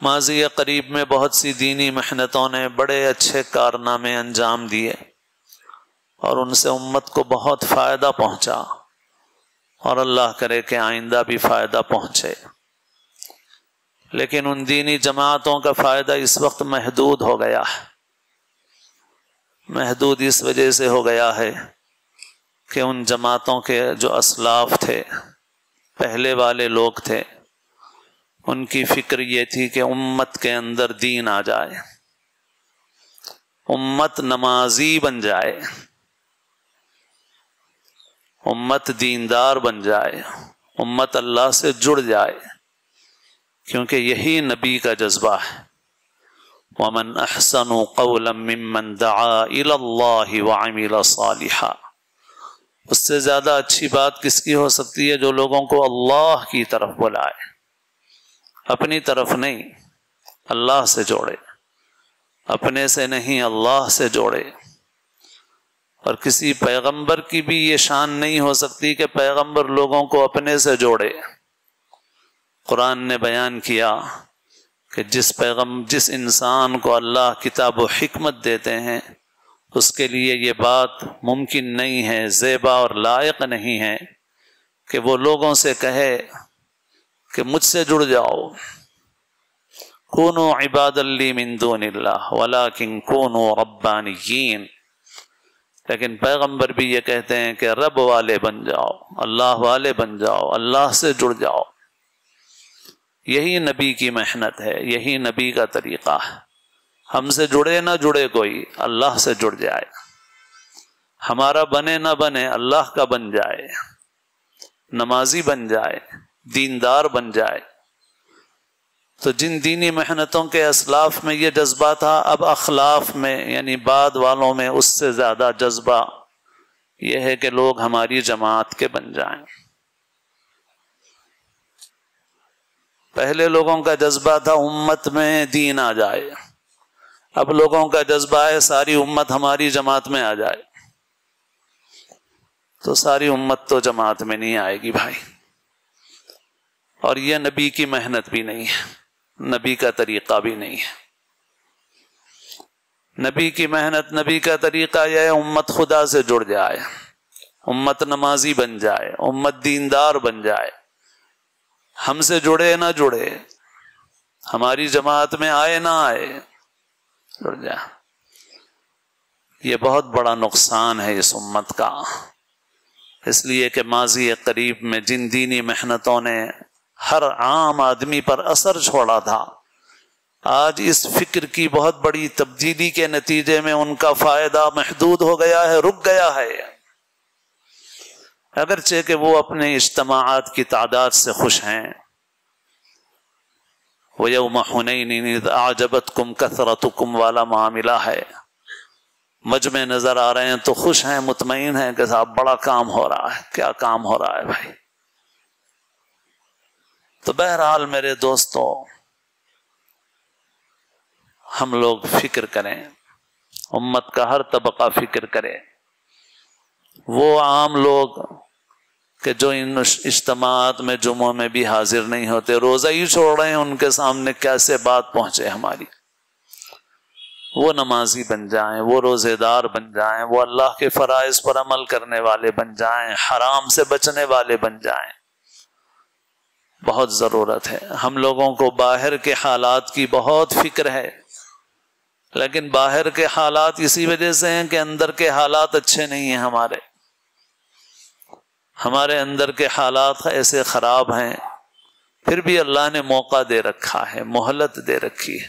ماضی قریب میں بہت سی دینی محنتوں نے بڑے اچھے کارنامے انجام دیے اور ان سے امت کو بہت فائدہ پہنچا، اور اللہ کرے کہ آئندہ بھی فائدہ پہنچے۔ لیکن ان دینی جماعتوں کا فائدہ اس وقت محدود ہو گیا ہے۔ محدود اس وجہ سے ہو گیا ہے کہ ان جماعتوں کے جو اسلاف تھے، پہلے والے لوگ تھے، ان کی فکر یہ تھی کہ امت کے اندر دین آ جائے، امت نمازی بن جائے، امت دیندار بن جائے، امت اللہ سے جڑ جائے، کیونکہ یہی نبی کا جذبہ ہے۔ وَمَنْ أَحْسَنُ قَوْلًا مِّمَّنْ دَعَا إِلَى اللَّهِ وَعَمِلَ صَالِحًا۔ اس سے زیادہ اچھی بات کس کی ہو سکتی ہے جو لوگوں کو اللہ کی طرف بلائے، اپنی طرف نہیں، اللہ سے جوڑے، اپنے سے نہیں اللہ سے جوڑے۔ اور کسی پیغمبر کی بھی یہ شان نہیں ہو سکتی کہ پیغمبر لوگوں کو اپنے سے جوڑے۔ قرآن نے بیان کیا کہ جس انسان کو اللہ کتاب و حکمت دیتے ہیں اس کے لیے یہ بات ممکن نہیں ہے، زیبا اور لائق نہیں ہے کہ وہ لوگوں سے کہے کہ مجھ سے جڑ جاؤ، کونوا عبادا لی من دون اللہ ولکن کونوا ربانیین۔ لیکن پیغمبر بھی یہ کہتے ہیں کہ رب والے بن جاؤ، اللہ والے بن جاؤ، اللہ سے جڑ جاؤ۔ یہی نبی کی محنت ہے، یہی نبی کا طریقہ ہے۔ ہم سے جڑے نہ جڑے کوئی، اللہ سے جڑ جائے، ہمارا بنے نہ بنے اللہ کا بن جائے، نمازی بن جائے، دیندار بن جائے۔ تو جن دینی محنتوں کے اسلاف میں یہ جذبہ تھا، اب اخلاف میں یعنی بعد والوں میں اس سے زیادہ جذبہ یہ ہے کہ لوگ ہماری جماعت کے بن جائیں۔ پہلے لوگوں کا جذبہ تھا امت میں دین آ جائے، اب لوگوں کا جذبہ ہے ساری امت ہماری جماعت میں آ جائے۔ تو ساری امت تو جماعت میں نہیں آئے گی بھائی، اور یہ نبی کی محنت بھی نہیں ہے، نبی کا طریقہ بھی نہیں ہے۔ نبی کی محنت، نبی کا طریقہ یہ ہے امت خدا سے جڑ جائے، امت نمازی بن جائے، امت دیندار بن جائے، ہم سے جڑے نہ جڑے، ہماری جماعت میں آئے نہ آئے، جڑ جائے۔ یہ بہت بڑا نقصان ہے اس امت کا، اس لیے کہ ماضی قریب میں جن دینی محنتوں نے ہر عام آدمی پر اثر چھوڑا تھا، آج اس فکر کی بہت بڑی تبدیلی کے نتیجے میں ان کا فائدہ محدود ہو گیا ہے، رک گیا ہے۔ اگرچہ کہ وہ اپنے اجتماعات کی تعداد سے خوش ہیں، وَيَوْمَ حُنَيْنٍ إِذْ أَعْجَبَتْكُمْ كَثْرَتُكُمْ والا معاملہ ہے، مجمع نظر آ رہے ہیں تو خوش ہیں، مطمئن ہیں کہ صاحب بڑا کام ہو رہا ہے۔ کیا کام ہو رہا ہے بھائی؟ تو بہرحال میرے دوستو، ہم لوگ فکر کریں، امت کا ہر طبقہ فکر کرے۔ وہ عام لوگ کہ جو ان اجتماعات میں جمعوں میں بھی حاضر نہیں ہوتے، روزہ ہی چھوڑ رہے ہیں، ان کے سامنے کیسے بات پہنچے ہماری؟ وہ نمازی بن جائیں، وہ روزے دار بن جائیں، وہ اللہ کے فرائض پر عمل کرنے والے بن جائیں، حرام سے بچنے والے بن جائیں۔ بہت ضرورت ہے۔ ہم لوگوں کو باہر کے حالات کی بہت فکر ہے، لیکن باہر کے حالات اسی وجہ سے ہیں کہ اندر کے حالات اچھے نہیں ہیں۔ ہمارے اندر کے حالات ایسے خراب ہیں، پھر بھی اللہ نے موقع دے رکھا ہے، مہلت دے رکھی ہے۔